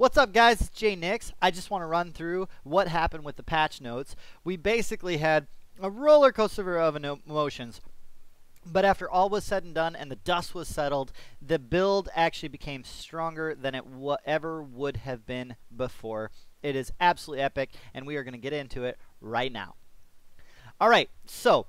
What's up, guys? It's Jay Nix. I just want to run through what happened with the patch notes. We basically had a roller coaster of emotions. But after all was said and done and the dust was settled, the build actually became stronger than it ever would have been before. It is absolutely epic, and we are going to get into it right now. All right, so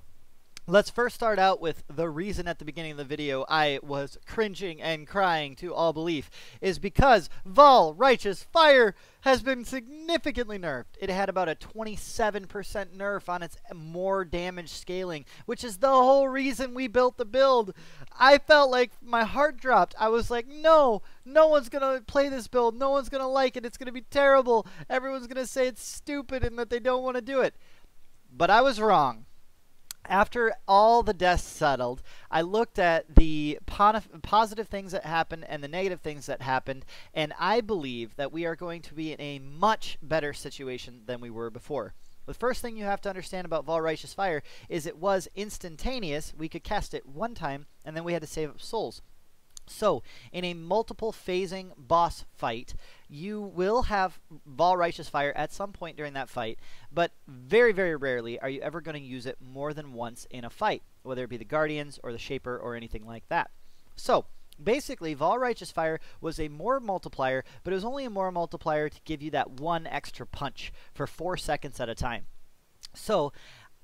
let's first start out with the reason at the beginning of the video I was cringing and crying to all belief is because Vol Righteous Fire has been significantly nerfed. It had about a 27% nerf on its more damage scaling, which is the whole reason we built the build. I felt like my heart dropped. I was like, no one's going to play this build. No one's going to like it. It's going to be terrible. Everyone's going to say it's stupid and that they don't want to do it. But I was wrong. After all the dust settled, I looked at the positive things that happened and the negative things that happened, and I believe that we are going to be in a much better situation than we were before. The first thing you have to understand about Vol Righteous Fire is it was instantaneous. We could cast it one time, and then we had to save up souls. So, in a multiple phasing boss fight, you will have Vol Righteous Fire at some point during that fight, but very, very rarely are you ever going to use it more than once in a fight, whether it be the Guardians or the Shaper or anything like that. So, basically, Vol Righteous Fire was a more multiplier, but it was only a more multiplier to give you that one extra punch for 4 seconds at a time. So,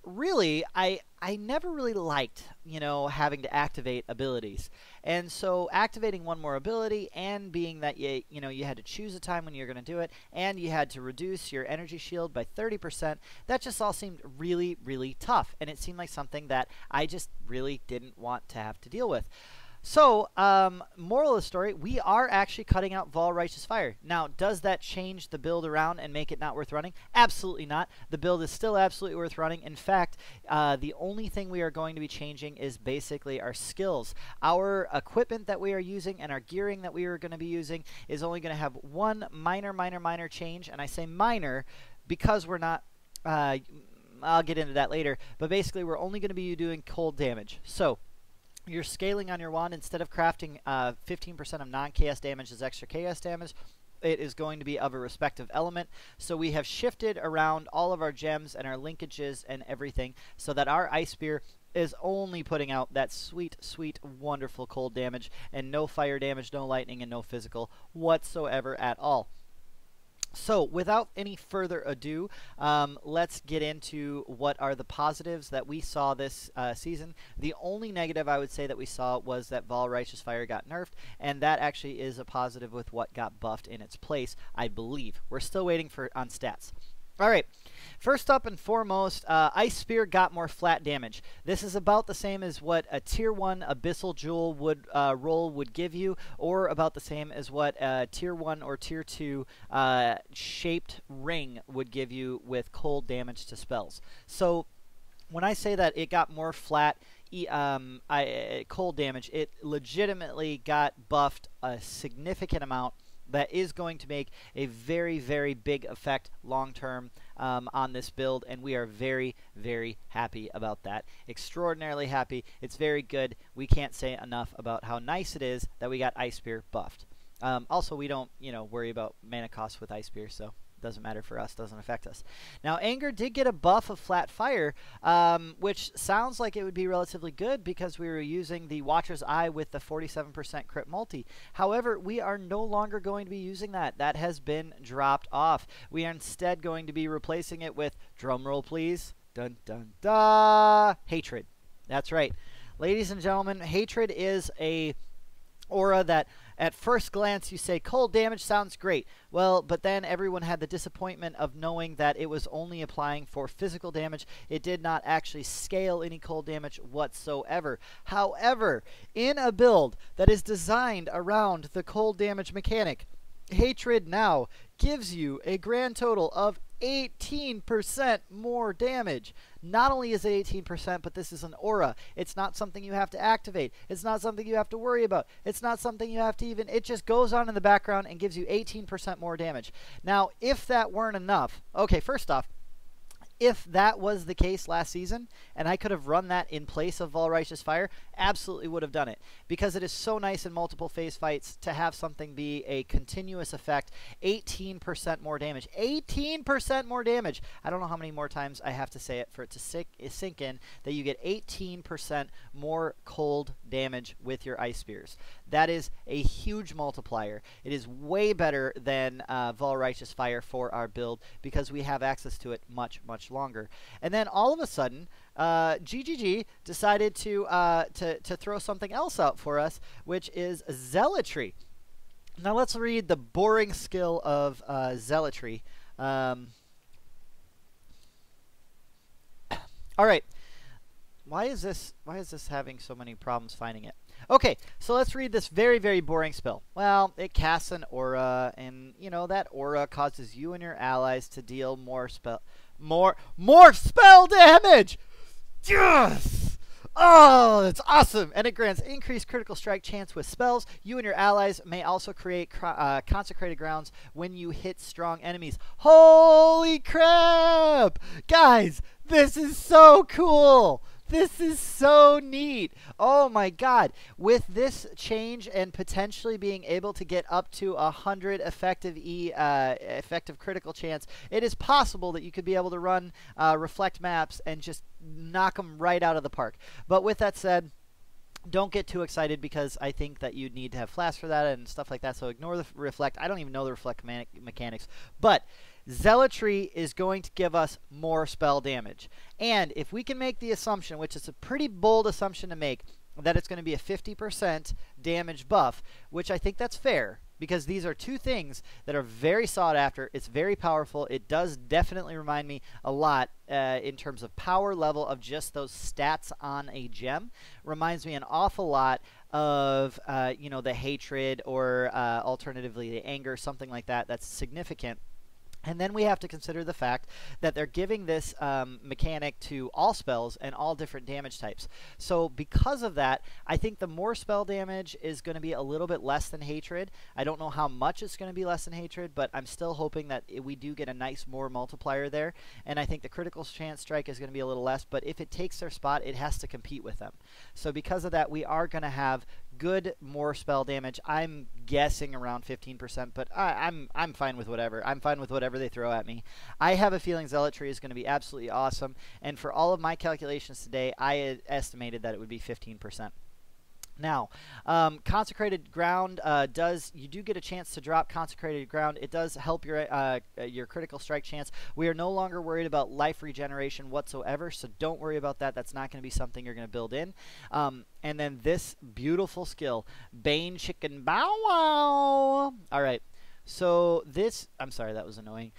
really, I never really liked, having to activate abilities. And so activating one more ability and being that you had to choose a time when you're going to do it and you had to reduce your energy shield by 30%, that just all seemed really, really tough. And it seemed like something that I just really didn't want to have to deal with. So, moral of the story, we are actually cutting out Vol Righteous Fire. Now, does that change the build around and make it not worth running? Absolutely not. The build is still absolutely worth running. In fact, the only thing we are going to be changing is basically our skills. Our equipment that we are using and our gearing that we are going to be using is only going to have one minor change. And I say minor because we're not... I'll get into that later. But basically, we're only going to be doing cold damage. So, you're scaling on your wand. Instead of crafting 15% of non-chaos damage as extra chaos damage, it is going to be of a respective element. So we have shifted around all of our gems and our linkages and everything so that our Ice Spear is only putting out that sweet, sweet, wonderful cold damage and no fire damage, no lightning, and no physical whatsoever at all. So, without any further ado, let's get into what are the positives that we saw this season. The only negative I would say that we saw was that Vol Righteous Fire got nerfed, and that actually is a positive with what got buffed in its place, I believe. We're still waiting on stats. All right, first up and foremost, Ice Spear got more flat damage. This is about the same as what a Tier 1 Abyssal Jewel roll would give you, or about the same as what a Tier 1 or Tier 2 shaped ring would give you with cold damage to spells. So, when I say that it got more flat cold damage, it legitimately got buffed a significant amount. That is going to make a very, very big effect long-term on this build, and we are very, very happy about that. Extraordinarily happy. It's very good. We can't say enough about how nice it is that we got Ice Spear buffed. Also, we don't, worry about mana costs with Ice Spear, so doesn't matter for us, doesn't affect us. Now, Anger did get a buff of Flat Fire, which sounds like it would be relatively good because we were using the Watcher's Eye with the 47% crit multi. However, we are no longer going to be using that. That has been dropped off. We are instead going to be replacing it with, drumroll please, dun dun da, Hatred. That's right. Ladies and gentlemen, Hatred is a aura that at first glance you say cold damage sounds great. Well, but then everyone had the disappointment of knowing that it was only applying for physical damage. It did not actually scale any cold damage whatsoever. However, in a build that is designed around the cold damage mechanic, Hatred now gives you a grand total of 18% more damage. Not only is it 18%, but this is an aura. It's not something you have to activate. It's not something you have to worry about. It's not something you have to even... It just goes on in the background and gives you 18% more damage. Now, if that weren't enough... Okay, first off, If that was the case last season, and I could have run that in place of Vol Righteous Fire, absolutely would have done it. Because it is so nice in multiple phase fights to have something be a continuous effect. 18% more damage. 18% more damage! I don't know how many more times I have to say it for it to sink in, that you get 18% more cold damage with your Ice Spears. That is a huge multiplier. It is way better than Vol Righteous Fire for our build, because we have access to it much, much longer. And then all of a sudden, GGG decided to throw something else out for us, which is Zealotry. Now let's read the boring skill of Zealotry. All right. Why is this having so many problems finding it? Okay, so let's read this very, very boring spell. Well, it casts an aura, and you know that aura causes you and your allies to deal more spell damage. Yes! Oh, that's awesome! And it grants increased critical strike chance with spells. You and your allies may also create consecrated grounds when you hit strong enemies. Holy crap! Guys, this is so cool! This is so neat. Oh my god. With this change and potentially being able to get up to 100 effective critical chance, it is possible that you could be able to run reflect maps and just knock them right out of the park. But with that said, don't get too excited, because I think that you'd need to have flash for that and stuff like that, so ignore the reflect. I don't even know the reflect mechanics. But Zealotry is going to give us more spell damage. And if we can make the assumption, which is a pretty bold assumption to make, that it's going to be a 50% damage buff, which I think that's fair, because these are two things that are very sought after. It's very powerful. It does definitely remind me a lot in terms of power level of just those stats on a gem. Reminds me an awful lot of you know, the hatred, or alternatively the anger, something like that. That's significant. And then we have to consider the fact that they're giving this mechanic to all spells and all different damage types. So because of that, I think the more spell damage is going to be a little bit less than hatred. I don't know how much it's going to be less than hatred, but I'm still hoping that we do get a nice more multiplier there. And I think the critical chance strike is going to be a little less, but if it takes their spot, it has to compete with them. So because of that, we are going to have good more spell damage. I'm guessing around 15%, but I'm fine with whatever. I'm fine with whatever they throw at me. I have a feeling Zealotry is going to be absolutely awesome, and for all of my calculations today, I had estimated that it would be 15%. Now, Consecrated Ground you do get a chance to drop Consecrated Ground. It does help your critical strike chance. We are no longer worried about life regeneration whatsoever, so don't worry about that. That's not going to be something you're going to build in. And then this beautiful skill, Bane Chicken Bow Wow. All right. So this, I'm sorry, that was annoying.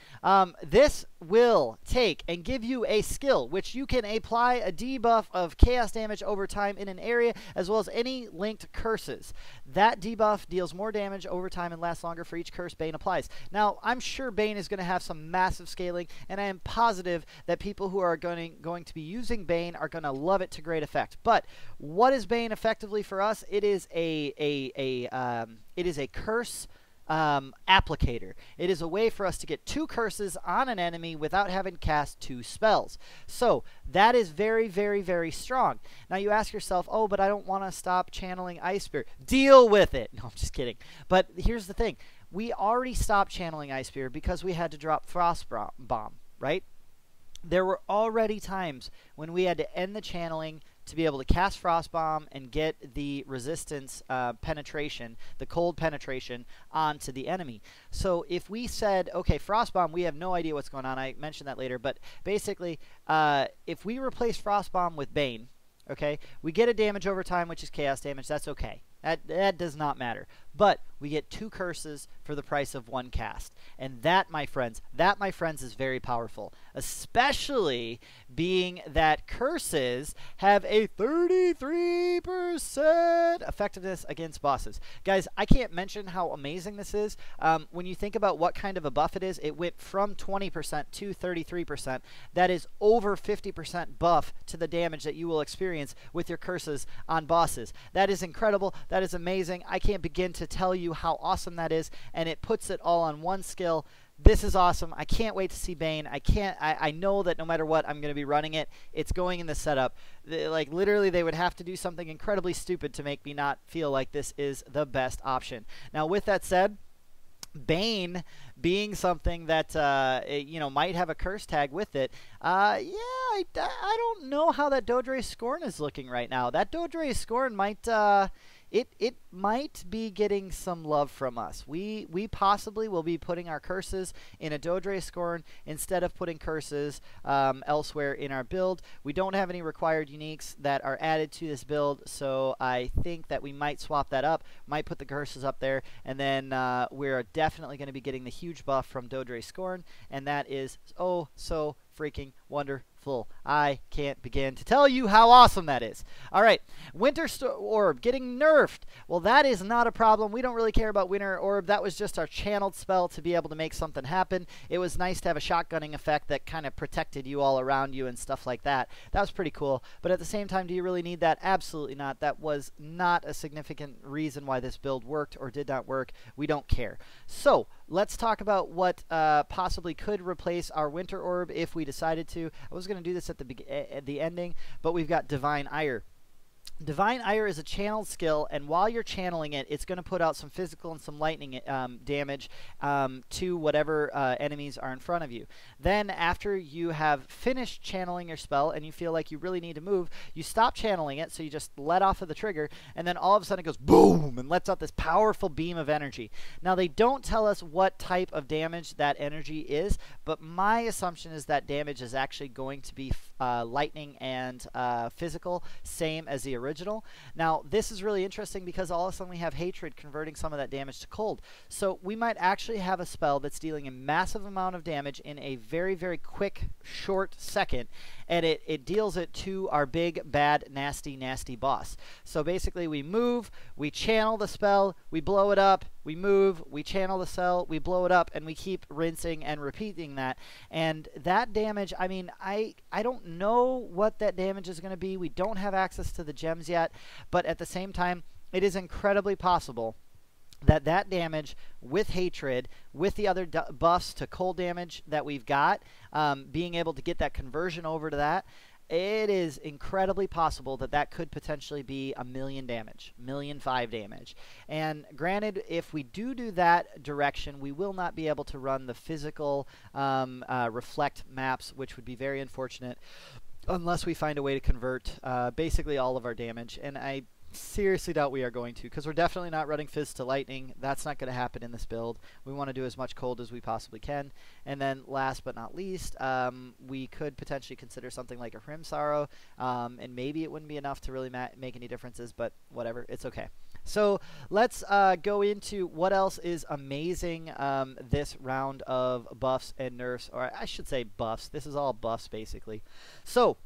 This will take and give you a skill, which you can apply a debuff of chaos damage over time in an area, as well as any linked curses. That debuff deals more damage over time and lasts longer for each curse Bane applies. Now, I'm sure Bane is going to have some massive scaling, and I am positive that people who are going to be using Bane are going to love it to great effect. But what is Bane effectively for us? It is a curse applicator. It is a way for us to get 2 curses on an enemy without having cast 2 spells. So that is very, very, very strong. Now you ask yourself, oh, but I don't want to stop channeling Ice Spear. Deal with it. No, I'm just kidding. But here's the thing. We already stopped channeling Ice Spear because we had to drop Frost Bomb, right? There were already times when we had to end the channeling to be able to cast Frost Bomb and get the resistance penetration, the cold penetration, onto the enemy. So if we said, okay, Frost Bomb, we have no idea what's going on. I mentioned that later. But basically, if we replace Frost Bomb with Bane, okay, we get a damage over time, which is chaos damage. That's okay. That does not matter. But we get 2 curses for the price of 1 cast. And that, my friends, is very powerful. Especially being that curses have a 33% effectiveness against bosses. Guys, I can't mention how amazing this is. When you think about what kind of a buff it is, it went from 20% to 33%. That is over 50% buff to the damage that you will experience with your curses on bosses. That is incredible. That is amazing. I can't begin to tell you how awesome that is, and it puts it all on one skill. This is awesome. I can't wait to see Bane. I know that no matter what, I'm going to be running it. It's going in the setup. Like, literally, they would have to do something incredibly stupid to make me not feel like this is the best option. Now, with that said, Bane being something that you know, might have a curse tag with it, yeah, I don't know how that Dodre Scorn is looking right now. That Dodre Scorn might it might be getting some love from us. We possibly will be putting our curses in a Dodre Scorn instead of putting curses elsewhere in our build. We don't have any required uniques that are added to this build, so I think that we might swap that up, might put the curses up there, and then we're definitely going to be getting the huge buff from Dodre Scorn, and that is oh so freaking wonderful. I can't begin to tell you how awesome that is. All right, Winter Orb getting nerfed. Well, that is not a problem. We don't really care about Winter Orb. That was just our channeled spell to be able to make something happen. It was nice to have a shotgunning effect that kind of protected you all around you and stuff like that. That was pretty cool. But at the same time, do you really need that? Absolutely not. That was not a significant reason why this build worked or did not work. We don't care. So let's talk about what possibly could replace our Winter Orb if we decided to. I was going to do this at the ending, but we've got Divine Ire. Divine Ire is a channeled skill, and while you're channeling it, it's going to put out some physical and some lightning damage to whatever enemies are in front of you. Then, after you have finished channeling your spell and you feel like you really need to move, you stop channeling it, so you just let off of the trigger, and then all of a sudden it goes boom and lets out this powerful beam of energy. Now, they don't tell us what type of damage that energy is, but my assumption is that damage is actually going to be lightning and physical, same as the original. Now, this is really interesting because all of a sudden we have Hatred converting some of that damage to cold. So we might actually have a spell that's dealing a massive amount of damage in a very, very quick, short second, and it deals it to our big, bad, nasty, nasty boss. So basically we move, we channel the spell, we blow it up, we move, we channel the spell, we blow it up, and we keep rinsing and repeating that. And that damage, I mean, I don't know what that damage is going to be. We don't have access to the gems yet, but at the same time, it is incredibly possible that that damage with Hatred, with the other buffs to cold damage that we've got, being able to get that conversion over to that, it is incredibly possible that that could potentially be 1,000,000 damage, 1,000,005 damage. And granted, if we do that direction, we will not be able to run the physical reflect maps, which would be very unfortunate, unless we find a way to convert basically all of our damage. And I seriously doubt we are going to, because we're definitely not running Fizz to Lightning. That's not going to happen in this build. We want to do as much cold as we possibly can. And then last but not least, we could potentially consider something like a Hrimsorrow, and maybe it wouldn't be enough to really make any differences, but whatever, it's okay. So let's go into what else is amazing this round of buffs and nerfs, or I should say buffs. This is all buffs basically. So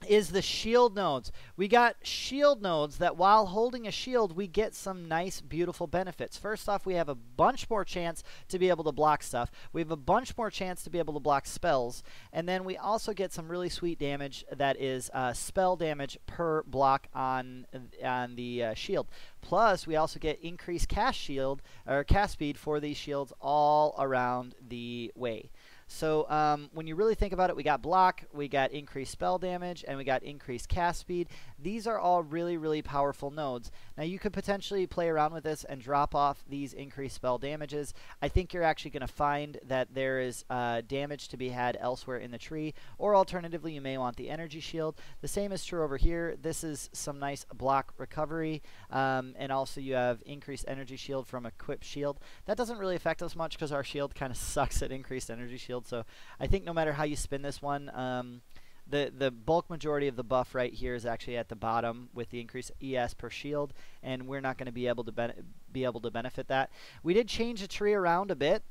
is the shield nodes. We got shield nodes that while holding a shield, we get some nice, beautiful benefits. First off, we have a bunch more chance to be able to block stuff. We have a bunch more chance to be able to block spells. And then we also get some really sweet damage that is spell damage per block on the shield. Plus, we also get increased cast shield, or cast speed for these shields all around the way. So when you really think about it, we got block, we got increased spell damage, and we got increased cast speed. These are all really, really powerful nodes. Now, you could potentially play around with this and drop off these increased spell damages. I think you're actually going to find that there is damage to be had elsewhere in the tree, or alternatively, you may want the energy shield. The same is true over here. This is some nice block recovery, and also you have increased energy shield from equipped shield. That doesn't really affect us much because our shield kind of sucks at increased energy shield. So I think no matter how you spin this one, the bulk majority of the buff right here is actually at the bottom with the increased ES per shield, and we're not going to be able to benefit that. We did change the tree around a bit.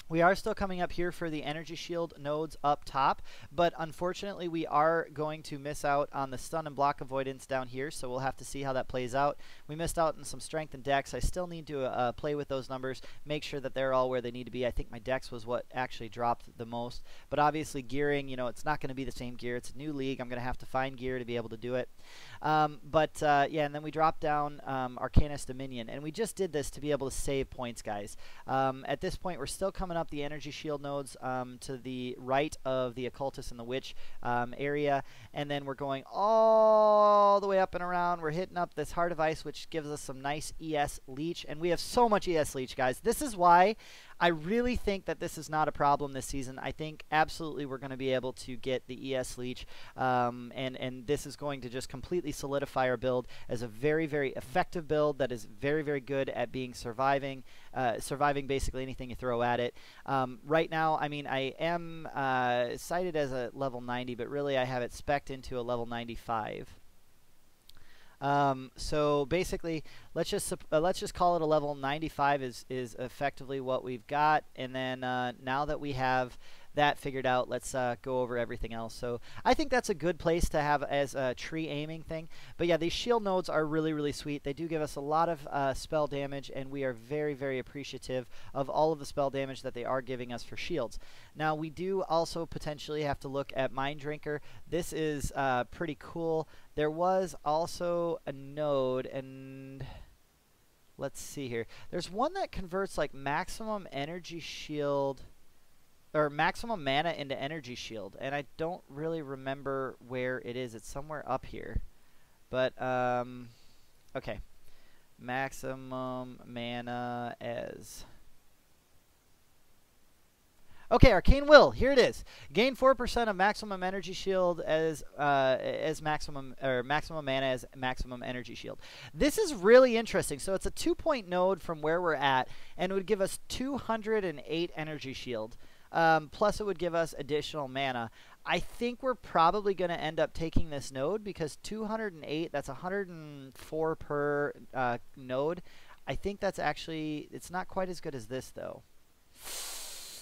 We are still coming up here for the energy shield nodes up top, but unfortunately we are going to miss out on the stun and block avoidance down here, so we'll have to see how that plays out. We missed out on some strength and dex. I still need to play with those numbers, make sure that they're all where they need to be. I think my dex was what actually dropped the most, but obviously gearing, you know, it's not going to be the same gear. It's a new league. I'm going to have to find gear to be able to do it. Yeah, and then we dropped down Arcanist Dominion, and we just did this to be able to save points, guys. At this point, we're still coming coming up the energy shield nodes to the right of the Occultist and the Witch area, and then we're going all the way up and around. We're hitting up this Heart of Ice, which gives us some nice ES leech, and we have so much ES leech, guys. This is why I really think that this is not a problem this season. I think absolutely we're going to be able to get the ES leech, and this is going to just completely solidify our build as a very, very effective build that is very, very good at being surviving basically anything you throw at it. Right now, I mean, I am cited as a level 90, but really I have it spec'd into a level 95. So basically, let's just call it a level 95 is effectively what we've got, and then now that we have that figured out, let's go over everything else. So I think that's a good place to have as a tree aiming thing. But yeah, these shield nodes are really, really sweet. They do give us a lot of spell damage, and we are very, very appreciative of all of the spell damage that they are giving us for shields. Now, we do also potentially have to look at Mind Drinker. This is pretty cool. There was also a node, and let's see here. There's one that converts like maximum energy shield or maximum mana into energy shield, and I don't really remember where it is. It's somewhere up here. But okay. Maximum mana as okay, Arcane Will, here it is. Gain 4% of maximum energy shield as maximum mana as maximum energy shield. This is really interesting. So it's a 2-point node from where we're at, and it would give us 208 energy shield. Plus it would give us additional mana. I think we're probably going to end up taking this node because 208, that's 104 per node. I think that's actually, it's not quite as good as this though.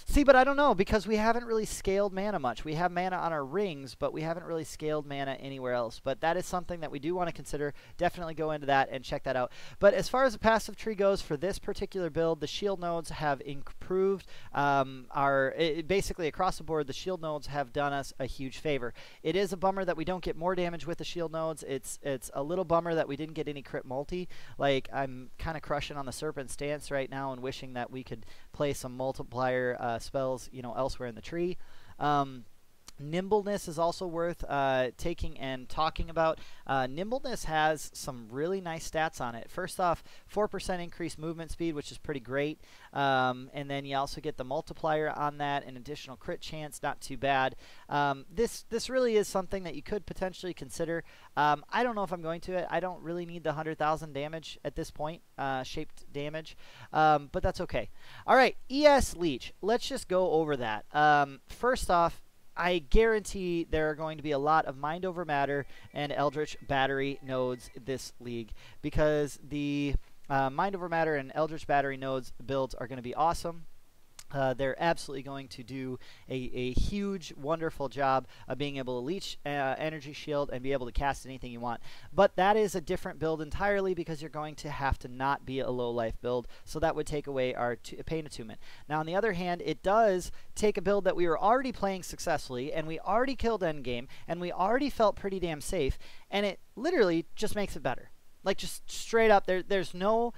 See, but I don't know, because we haven't really scaled mana much. We have mana on our rings, but we haven't really scaled mana anywhere else. But that is something that we do want to consider. Definitely go into that and check that out. But as far as the passive tree goes for this particular build, the shield nodes have improved. Basically, across the board, the shield nodes have done us a huge favor. It is a bummer that we don't get more damage with the shield nodes. It's a little bummer that we didn't get any crit multi. Like, I'm kind of crushing on the Serpent Stance right now and wishing that we could play some multiplier spells, you know, elsewhere in the tree. Nimbleness is also worth taking and talking about. Nimbleness has some really nice stats on it. First off, 4% increased movement speed, which is pretty great. And then you also get the multiplier on that, an additional crit chance, not too bad. This really is something that you could potentially consider. I don't know if I'm going to it. I don't really need the 100,000 damage at this point, shaped damage, but that's okay. All right, ES Leech. Let's just go over that. First off, I guarantee there are going to be a lot of Mind Over Matter and Eldritch Battery nodes this league, because the Mind Over Matter and Eldritch Battery nodes builds are going to be awesome. They're absolutely going to do a huge, wonderful job of being able to leech energy shield and be able to cast anything you want. But that is a different build entirely, because you're going to have to not be a low life build, so that would take away our pain attunement. Now, on the other hand, it does take a build that we were already playing successfully, and we already killed endgame, and we already felt pretty damn safe, and it literally just makes it better. Like, just straight up, there's no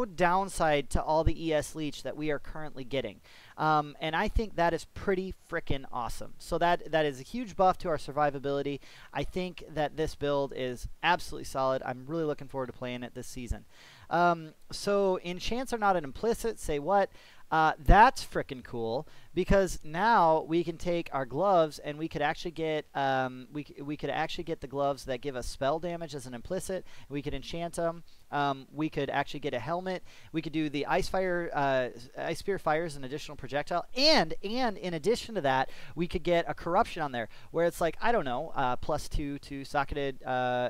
downside to all the ES Leech that we are currently getting. And I think that is pretty freaking awesome. So that is a huge buff to our survivability. I think that this build is absolutely solid. I'm really looking forward to playing it this season. So enchants are not an implicit. Say what? That's freaking cool, because now we can take our gloves and we could actually get we could actually get the gloves that give us spell damage as an implicit. We could enchant them. We could actually get a helmet. We could do the Ice Spear fire as an additional projectile, and in addition to that, we could get a corruption on there where it's like, I don't know, +2 to socketed,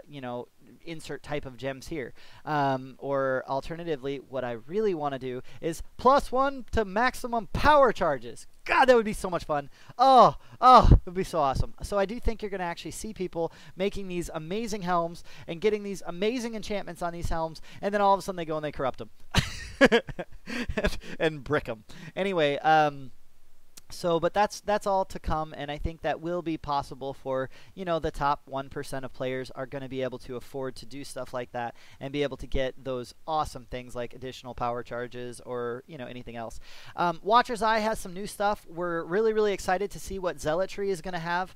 you know, insert type of gems here. Or alternatively, what I really want to do is +1 to maximum power charges. God, that would be so much fun. Oh, it would be so awesome. So I do think you're going to actually see people making these amazing helms and getting these amazing enchantments on these helms, and then all of a sudden they go and they corrupt them. and brick them. Anyway, So, but that's all to come, and I think that will be possible for, you know, the top 1% of players are going to be able to afford to do stuff like that and be able to get those awesome things like additional power charges or, you know, anything else. Watcher's Eye has some new stuff. We're really, really excited to see what Zealotry is going to have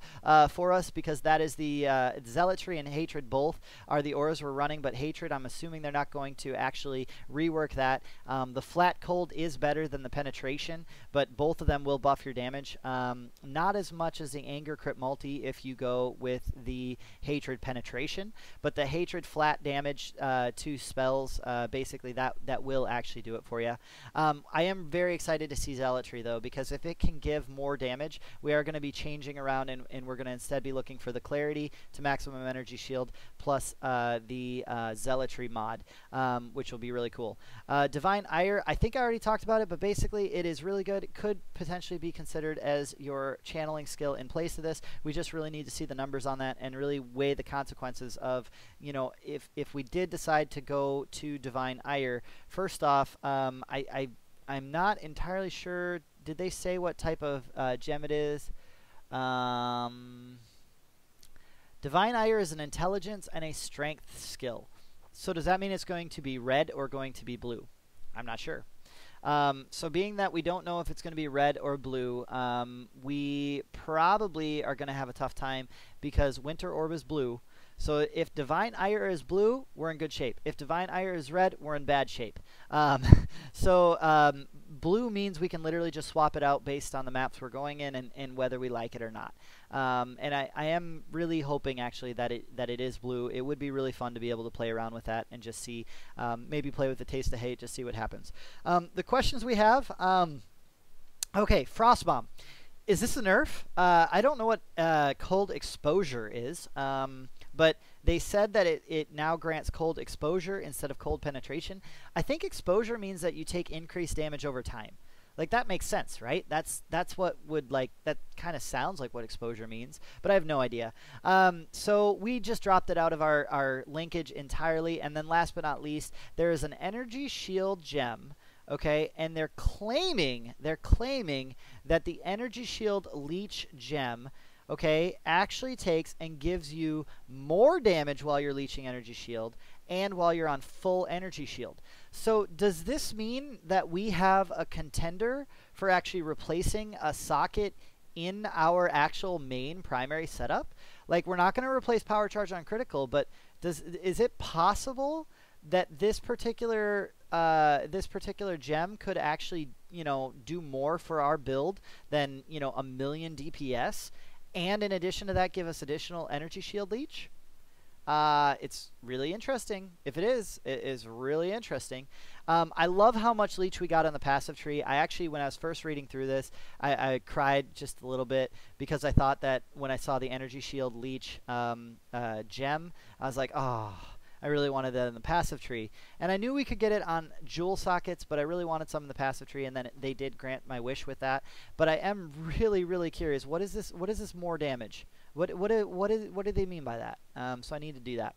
for us, because that is the Zealotry and Hatred both are the auras we're running, but Hatred, I'm assuming they're not going to actually rework that. The Flat Cold is better than the Penetration, but both of them will buff your damage. Not as much as the Anger Crit Multi if you go with the Hatred Penetration, but the Hatred flat damage to spells, basically that will actually do it for you. I am very excited to see Zealotry though, because if it can give more damage, we are going to be changing around, and we're going to instead be looking for the Clarity to maximum energy shield plus the Zealotry mod, which will be really cool. Divine Ire, I think I already talked about it, but basically it is really good. It could potentially be considered as your channeling skill in place of this. We just really need to see the numbers on that and really weigh the consequences of, you know, if we did decide to go to Divine Ire. First off, I'm not entirely sure. Did they say what type of gem it is? Divine Ire is an intelligence and a strength skill. So does that mean it's going to be red or going to be blue? I'm not sure. So being that we don't know if it's going to be red or blue, we probably are going to have a tough time, because Winter Orb is blue. So if Divine Ire is blue, we're in good shape. If Divine Ire is red, we're in bad shape. Blue means we can literally just swap it out based on the maps we're going in, and whether we like it or not. And I am really hoping actually that it is blue. It would be really fun to be able to play around with that and just see, maybe play with the Taste of Hate, just see what happens. The questions we have, okay, Frostbomb. Is this a nerf? I don't know what cold exposure is, but they said that it now grants cold exposure instead of cold penetration. I think exposure means that you take increased damage over time. Like, that makes sense, right? That's what would, like, that kind of sounds like what exposure means, but I have no idea. So we just dropped it out of our linkage entirely. And then last but not least, there is an energy shield gem. Okay, and they're claiming that the energy shield leech gem, okay, actually takes and gives you more damage while you're leeching energy shield and while you're on full energy shield. So does this mean that we have a contender for actually replacing a socket in our actual main primary setup? Like, we're not going to replace power charge on critical, but is it possible that this particular gem could actually, you know, do more for our build than, you know, 1,000,000 DPS, and in addition to that give us additional energy shield leech? It's really interesting. If it is really interesting. I love how much leech we got on the passive tree. I actually, when I was first reading through this, I cried just a little bit, because I thought that when I saw the energy shield leech gem, I was like, oh, I really wanted that in the passive tree. And I knew we could get it on jewel sockets, but I really wanted some in the passive tree, and then they did grant my wish with that. But I am really, really curious. What is this? What is this more damage? What do they mean by that? So I need to do that.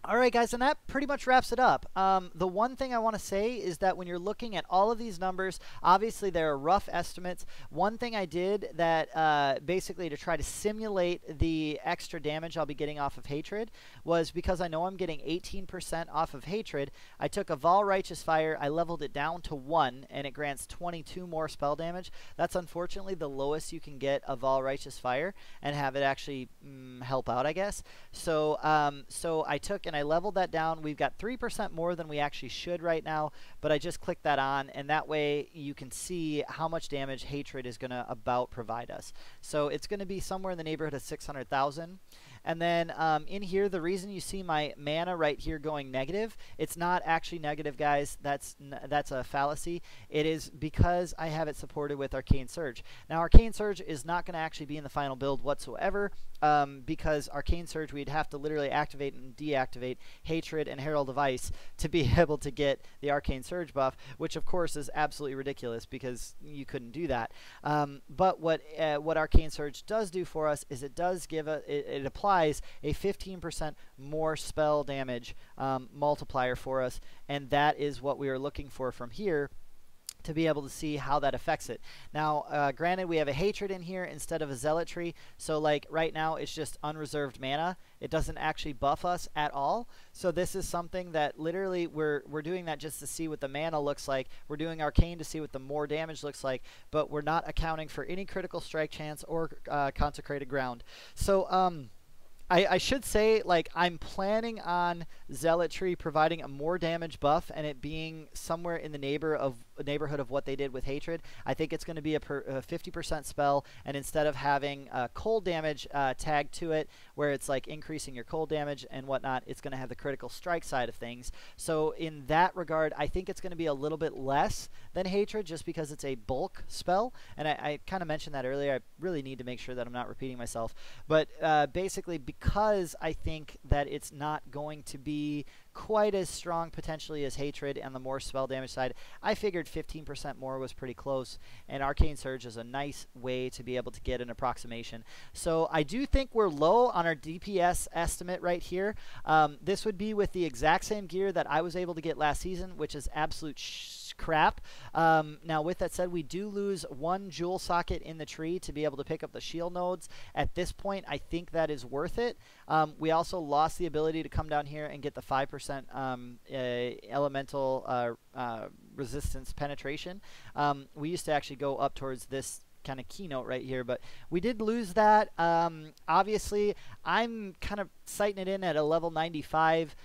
All right, guys, and that pretty much wraps it up. The one thing I want to say is that when you're looking at all of these numbers, obviously there are rough estimates. One thing I did that basically to try to simulate the extra damage I'll be getting off of Hatred was, because I know I'm getting 18% off of Hatred, I took a Vol Righteous Fire, I leveled it down to 1, and it grants 22 more spell damage. That's unfortunately the lowest you can get a Vol Righteous Fire and have it actually help out, I guess. So I took and I leveled that down. We've got 3% more than we actually should right now, but I just clicked that on, and that way you can see how much damage Hatred is going to about provide us. So it's going to be somewhere in the neighborhood of 600,000. And then in here, the reason you see my mana right here going negative, it's not actually negative, guys. That's a fallacy. It is because I have it supported with Arcane Surge. Now, Arcane Surge is not going to actually be in the final build whatsoever, because Arcane Surge, we'd have to literally activate and deactivate Hatred and Herald of Ice to be able to get the Arcane Surge buff, which of course is absolutely ridiculous because you couldn't do that. But what Arcane Surge does do for us is it does give it applies a 15% more spell damage multiplier for us, and that is what we are looking for from here to be able to see how that affects it. Now, granted, we have a hatred in here instead of a zealotry, so like right now it's just unreserved mana. It doesn't actually buff us at all. So this is something that literally we're doing that just to see what the mana looks like. We're doing arcane to see what the more damage looks like, but we're not accounting for any critical strike chance or consecrated ground. So I should say, like, I'm planning on Zealotry providing a more damage buff and it being somewhere in the neighborhood of what they did with Hatred. I think it's going to be a 50% spell, and instead of having cold damage tagged to it, where it's like increasing your cold damage and whatnot, it's going to have the critical strike side of things. So in that regard, I think it's going to be a little bit less than Hatred just because it's a bulk spell. And I kind of mentioned that earlier. I really need to make sure that I'm not repeating myself. But basically, because I think that it's not going to be quite as strong potentially as Hatred and the more spell damage side, I figured 15% more was pretty close, and Arcane Surge is a nice way to be able to get an approximation. So I do think we're low on our DPS estimate right here. This would be with the exact same gear that I was able to get last season, which is absolute crap. Now with that said, we do lose one jewel socket in the tree to be able to pick up the shield nodes. At this point, I think that is worth it. We also lost the ability to come down here and get the 5% elemental resistance penetration. We used to actually go up towards this kind of keynote right here, but we did lose that. Obviously, I'm kind of sighting it in at a level 95.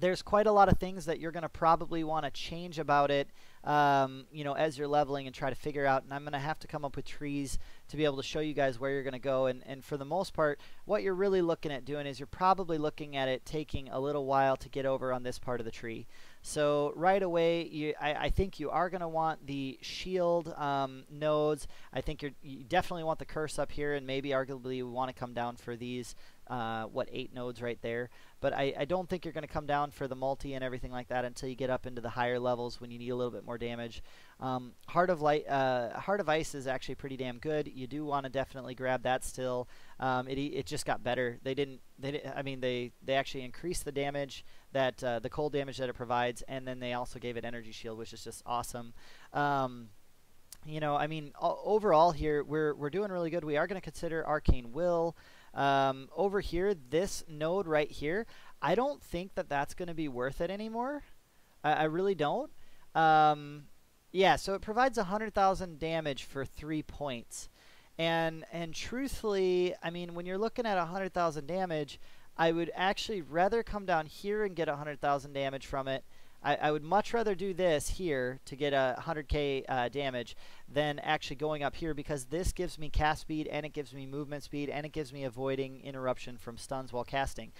There's quite a lot of things that you're going to probably want to change about it, you know, as you're leveling and try to figure out. And I'm going to have to come up with trees to be able to show you guys where you're going to go. And for the most part, what you're really looking at doing is you're probably looking at it taking a little while to get over on this part of the tree. So right away, I think you are going to want the shield nodes. I think you definitely want the curse up here, and maybe arguably you want to come down for these, 8 nodes right there. But I don't think you're going to come down for the multi and everything like that until you get up into the higher levels when you need a little bit more damage. Heart of Ice is actually pretty damn good. You do want to definitely grab that still. It just got better. They actually increased the damage that the cold damage that it provides, and then they also gave it energy shield, which is just awesome. You know, I mean, overall here we're doing really good. We are going to consider Arcane Will. Over here, this node right here, I don't think that that's going to be worth it anymore. I really don't. Yeah, so it provides 100,000 damage for 3 points. And truthfully, I mean, when you're looking at 100,000 damage, I would actually rather come down here and get 100,000 damage from it. I would much rather do this here to get 100k damage than actually going up here, because this gives me cast speed, and it gives me movement speed, and it gives me avoiding interruption from stuns while casting.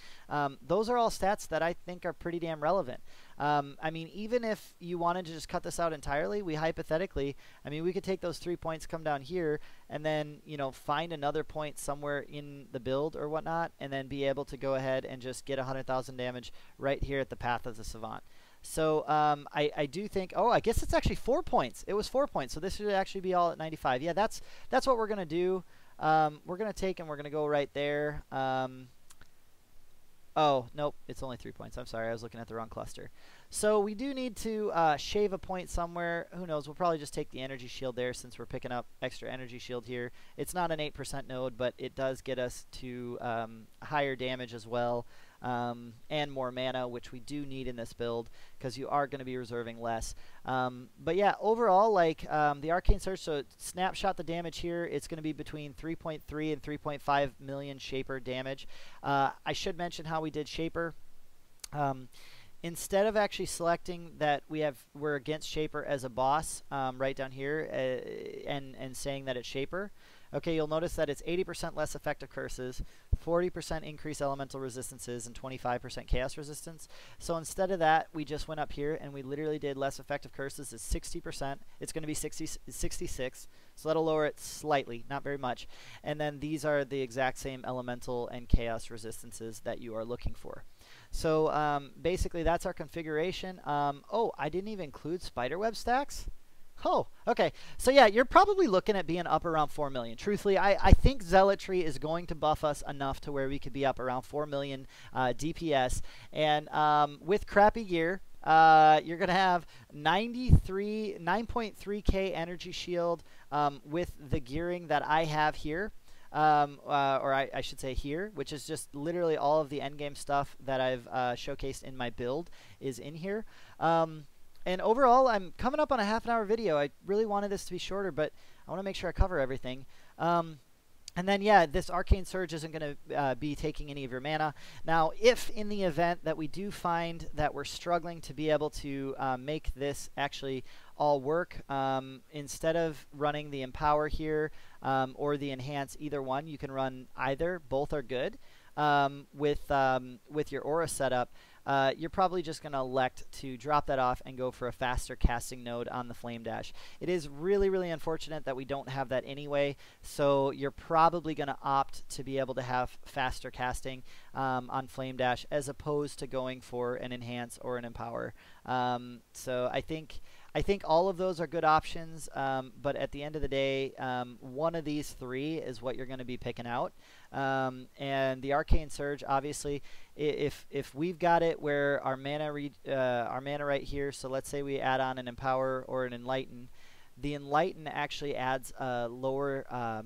Those are all stats that I think are pretty damn relevant. I mean, even if you wanted to just cut this out entirely, we could take those 3 points, come down here, and then, you know, find another point somewhere in the build or whatnot, and then be able to go ahead and just get 100,000 damage right here at the Path of the Savant. So I do think, oh, I guess it's actually 4 points. It was 4 points, so this should actually be all at 95. Yeah, that's what we're going to do. We're going to take and we're going to go right there. Oh, nope, it's only 3 points. I'm sorry, I was looking at the wrong cluster. So we do need to shave a point somewhere. Who knows? We'll probably just take the energy shield there since we're picking up extra energy shield here. It's not an 8% node, but it does get us to higher damage as well. And more mana, which we do need in this build because you are going to be reserving less. But yeah, overall, like the Arcane Surge, so snapshot the damage here, it's going to be between 3.3 and 3.5 million Shaper damage. I should mention how we did Shaper. Instead of actually selecting that we're against Shaper as a boss right down here and saying that it's Shaper, okay, you'll notice that it's 80% less effective curses, 40% increased elemental resistances, and 25% chaos resistance. So instead of that, we just went up here and we literally did less effective curses is 60%. It's going to be 66, so that'll lower it slightly, not very much. And then these are the exact same elemental and chaos resistances that you are looking for. So basically, that's our configuration. Oh, I didn't even include spiderweb stacks. Oh, okay. So yeah, you're probably looking at being up around 4 million. Truthfully, I think Zealotry is going to buff us enough to where we could be up around 4 million DPS. And with crappy gear, you're going to have 9.3k energy shield with the gearing that I have here. Or I should say here, which is just literally all of the endgame stuff that I've showcased in my build is in here. And overall, I'm coming up on a half-an-hour video. I really wanted this to be shorter, but I want to make sure I cover everything. And then, yeah, this Arcane Surge isn't going to be taking any of your mana. Now, if in the event that we do find that we're struggling to be able to make this actually all work, instead of running the Empower here or the Enhance, either one, you can run either. Both are good. With your Aura setup, you're probably just going to elect to drop that off and go for a faster casting node on the Flame Dash. It is really, really unfortunate that we don't have that anyway, so you're probably going to opt to be able to have faster casting on Flame Dash as opposed to going for an Enhance or an Empower. So I think all of those are good options, but at the end of the day, one of these three is what you're going to be picking out. And the Arcane Surge, obviously, if we've got it where our mana right here, so let's say we add on an Empower or an Enlighten, the Enlighten actually adds a lower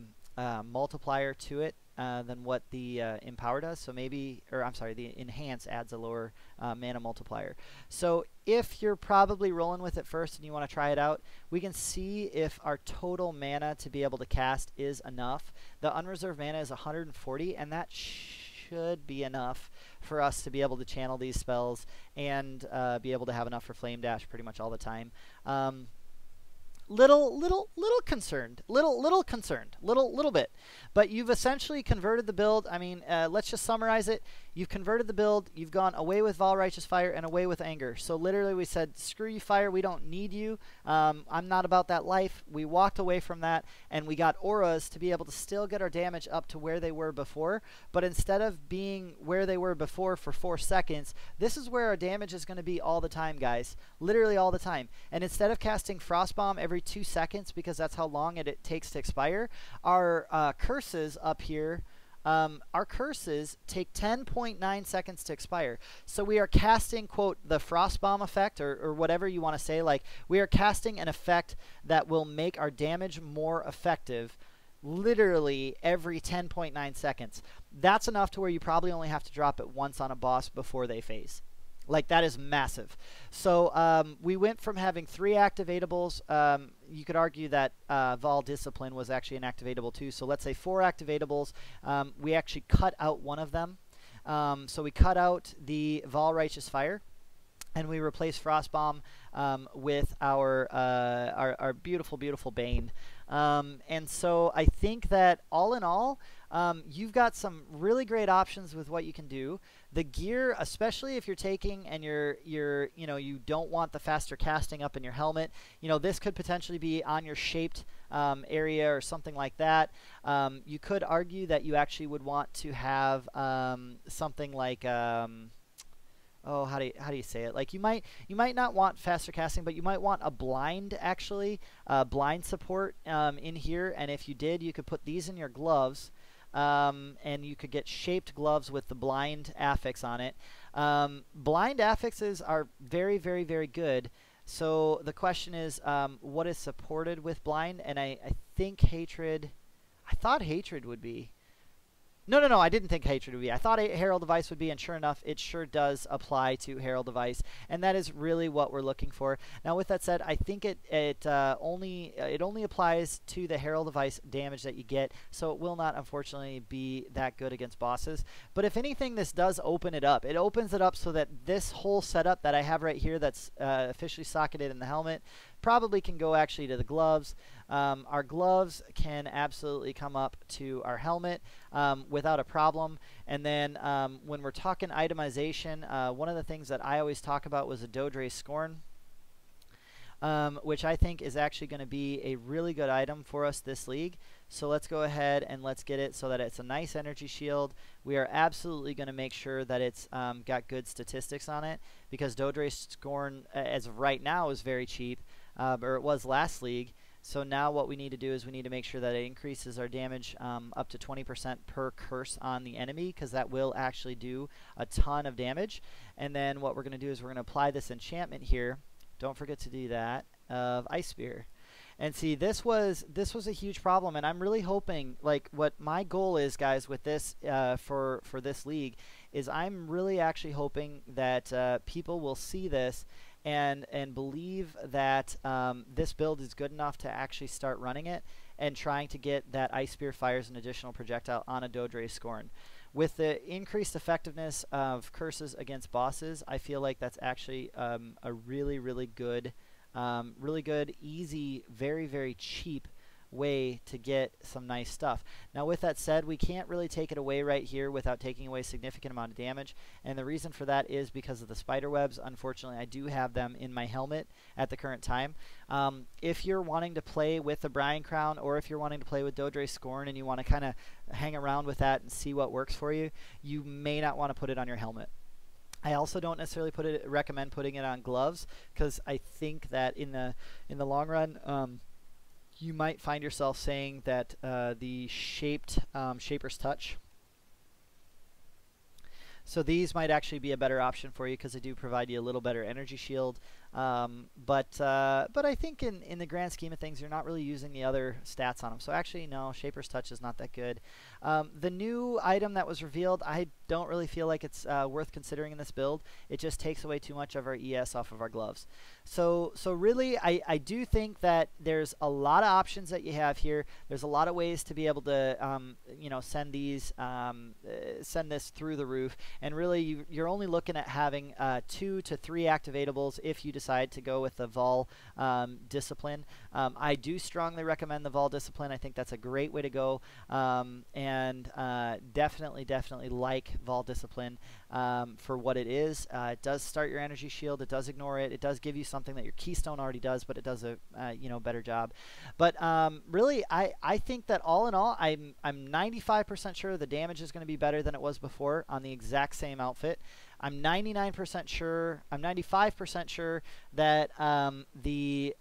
multiplier to it than what the Empower does. So maybe, or I'm sorry, the Enhance adds a lower mana multiplier. So if you're probably rolling with it first and you want to try it out, we can see if our total mana to be able to cast is enough. The unreserved mana is 140, and that should be enough for us to be able to channel these spells and be able to have enough for Flame Dash pretty much all the time. Little bit, but you've essentially converted the build. I mean, let's just summarize it. You've converted the build. You've gone away with Vol Righteous Fire and away with Anger. So literally we said, screw you, Fire. We don't need you. I'm not about that life. We walked away from that, and we got auras to be able to still get our damage up to where they were before. But instead of being where they were before for 4 seconds, this is where our damage is going to be all the time, guys. Literally all the time. And instead of casting Frost Bomb every 2 seconds, because that's how long it takes to expire, our curses up here, our curses take 10.9 seconds to expire. So we are casting, quote, the Frost Bomb effect, or whatever you want to say. Like, we are casting an effect that will make our damage more effective literally every 10.9 seconds. That's enough to where you probably only have to drop it once on a boss before they phase. Like, that is massive. So we went from having 3 activatables. You could argue that Vol Discipline was actually an activatable too. So let's say 4 activatables. We actually cut out one of them. So we cut out the Vol Righteous Fire, and we replaced Frost Bomb with our beautiful, beautiful Bane. And so I think that all in all, you've got some really great options with what you can do. The gear, especially if you're taking and you don't want the faster casting up in your helmet, this could potentially be on your shaped area or something like that. You could argue that you actually would want to have something like oh, how do you say it? Like, you might not want faster casting, but you might want a blind, actually, blind support in here. And if you did, you could put these in your gloves, and you could get shaped gloves with the blind affix on it. Blind affixes are very, very, very good. So the question is, what is supported with blind? And I think Hatred. I thought Hatred would be. No, I didn't think Hatred would be. I thought Herald Device would be, and sure enough, it sure does apply to Herald Device, and that is really what we're looking for. Now, with that said, I think it only applies to the Herald Device damage that you get, so it will not, unfortunately, be that good against bosses. But if anything, this does open it up. It opens it up so that this whole setup that I have right here that's officially socketed in the helmet probably can go actually to the gloves. Our gloves can absolutely come up to our helmet without a problem. And then when we're talking itemization, one of the things that I always talk about was a Dodre Scorn, which I think is actually going to be a really good item for us this league. So let's go ahead and let's get it so that it's a nice energy shield. We are absolutely going to make sure that it's got good statistics on it, because Dodre Scorn, as of right now, is very cheap, or it was last league. So now what we need to do is we need to make sure that it increases our damage up to 20% per curse on the enemy, because that will actually do a ton of damage. And then what we're going to do is we're going to apply this enchantment here. Don't forget to do that, of Ice Spear. And see, this was a huge problem, and I'm really hoping, like, what my goal is, guys, with this for this league is I'm really actually hoping that people will see this and believe that this build is good enough to actually start running it and trying to get that Ice Spear fires an additional projectile on a Dodre Scorn. With the increased effectiveness of curses against bosses, I feel like that's actually a really good, easy, very cheap way to get some nice stuff. Now, with that said, we can't really take it away right here without taking away a significant amount of damage, and the reason for that is because of the spider webs. Unfortunately, I do have them in my helmet at the current time. If you're wanting to play with the Brian Crown, or if you're wanting to play with Dodre Scorn and you want to kind of hang around with that and see what works for you, you may not want to put it on your helmet. I also don't necessarily recommend putting it on gloves, because I think that in the long run, you might find yourself saying that the Shaper's Touch. So these might actually be a better option for you, because they do provide you a little better energy shield. But I think in the grand scheme of things, you're not really using the other stats on them. So actually, no, Shaper's Touch is not that good. The new item that was revealed, I don't really feel like it's worth considering in this build. It just takes away too much of our ES off of our gloves. So really, I do think that there's a lot of options that you have here. There's a lot of ways to be able to you know, send this through the roof. And really, you're only looking at having 2 to 3 activatables if you decide to go with the Vol Discipline. I do strongly recommend the Vol Discipline. I think that's a great way to go, and definitely like Vol Discipline for what it is. It does start your energy shield. It does ignore it. It does give you something that your Keystone already does, but it does a you know, better job. But really, I think that all in all, I'm 95% sure the damage is going to be better than it was before on the exact same outfit. I'm 99% sure, I'm 95% sure that the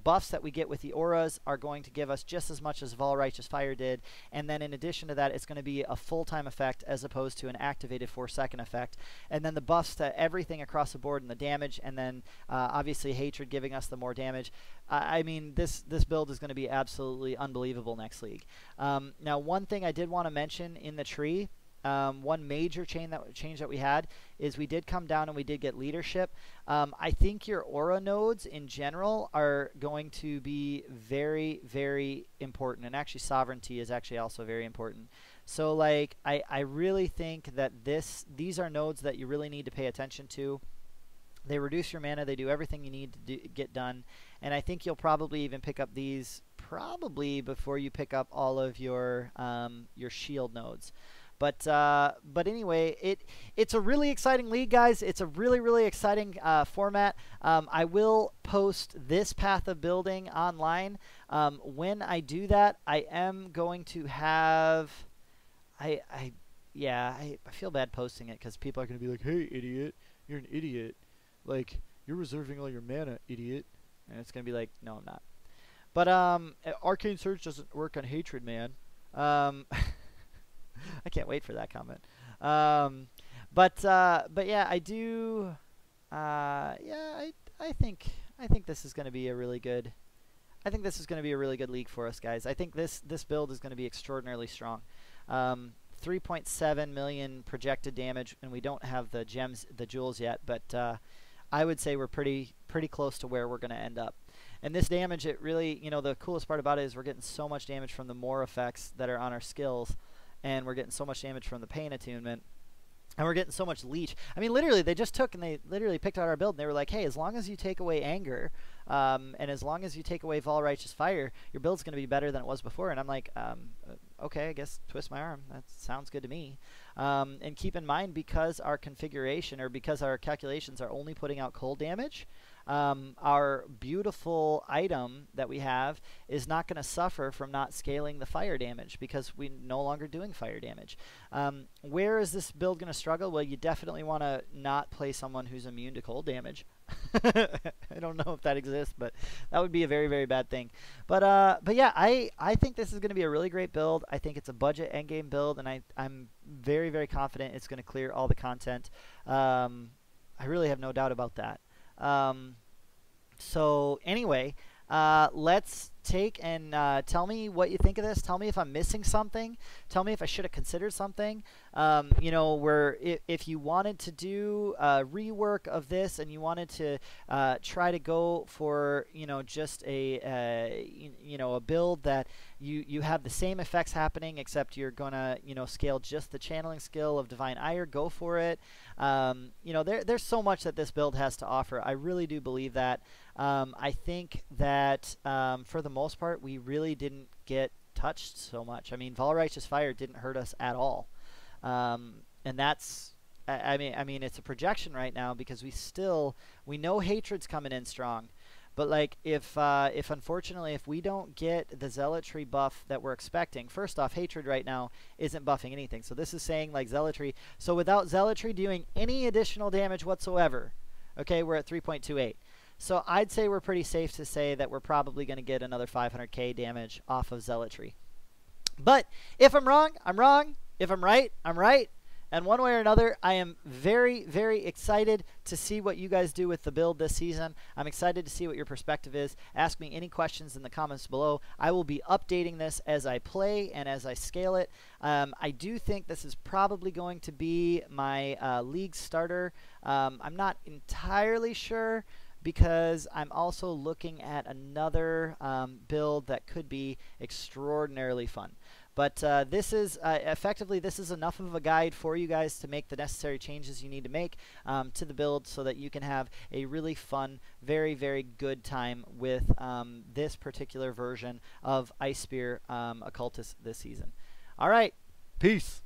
buffs that we get with the auras are going to give us just as much as Vol Righteous Fire did, and then in addition to that, it's going to be a full-time effect as opposed to an activated 4-second effect. And then the buffs to everything across the board and the damage, and then obviously Hatred giving us the more damage. I mean, this build is going to be absolutely unbelievable next league. Now, one thing I did want to mention in the tree, one major change that we had is we did come down and we did get leadership. I think your aura nodes in general are going to be very important, and actually sovereignty is actually also very important. So like I really think that these are nodes that you really need to pay attention to. They reduce your mana, they do everything you need to get done, and I think you'll probably even pick up these probably before you pick up all of your shield nodes. But anyway, it's a really exciting league, guys. It's a really exciting format. I will post this path of building online. When I do that, I am going to have I feel bad posting it because people are going to be like, "Hey, idiot, you're an idiot. Like, you're reserving all your mana, idiot." And it's going to be like, "No, I'm not." But Arcane Surge doesn't work on Hatred, man. I can't wait for that comment. But yeah, I do. Yeah, I think this is going to be a really good. I think this is going to be a really good league for us, guys. I think this build is going to be extraordinarily strong. 3.7 million projected damage, and we don't have the gems, the jewels yet. But I would say we're pretty close to where we're going to end up. And this damage, it really, you know, the coolest part about it is we're getting so much damage from the more effects that are on our skills. And we're getting so much damage from the pain attunement, and we're getting so much leech. I mean, literally, they just took and they literally picked out our build, and they were like, hey, as long as you take away anger, and as long as you take away Vol Righteous Fire, your build's going to be better than it was before. And I'm like, okay, I guess twist my arm. That sounds good to me. And keep in mind, because our configuration, or because our calculations are only putting out cold damage, our beautiful item that we have is not going to suffer from not scaling the fire damage, because we're no longer doing fire damage. Where is this build going to struggle? Well, you definitely want to not play someone who's immune to cold damage. I don't know if that exists, but that would be a very, very bad thing. But yeah, I think this is going to be a really great build. I think it's a budget endgame build, and I'm very, very confident it's going to clear all the content. I really have no doubt about that. So anyway, let's take and tell me what you think of this. Tell me if I'm missing something. Tell me if I should have considered something. You know, where if you wanted to do a rework of this and you wanted to try to go for, you know, just a you know, a build that you have the same effects happening, except you're gonna, you know, scale just the channeling skill of Divine Ire, go for it. You know, there's so much that this build has to offer. I really do believe that. I think that for the most part, we really didn't get touched so much. I mean, Vol Righteous Fire didn't hurt us at all. And that's, I mean, it's a projection right now because we know Hatred's coming in strong. But like, if unfortunately, if we don't get the Zealotry buff that we're expecting, first off, Hatred right now isn't buffing anything. So this is saying like Zealotry. So without Zealotry doing any additional damage whatsoever, okay, we're at 3.28. So I'd say we're pretty safe to say that we're probably going to get another 500k damage off of Zealotry. But if I'm wrong, I'm wrong. If I'm right, I'm right. And one way or another, I am very, very excited to see what you guys do with the build this season. I'm excited to see what your perspective is. Ask me any questions in the comments below. I will be updating this as I play and as I scale it. I do think this is probably going to be my league starter. I'm not entirely sure, because I'm also looking at another build that could be extraordinarily fun. But this is effectively, this is enough of a guide for you guys to make the necessary changes you need to make to the build so that you can have a really fun, very, very good time with this particular version of Ice Spear Occultist this season. All right, peace.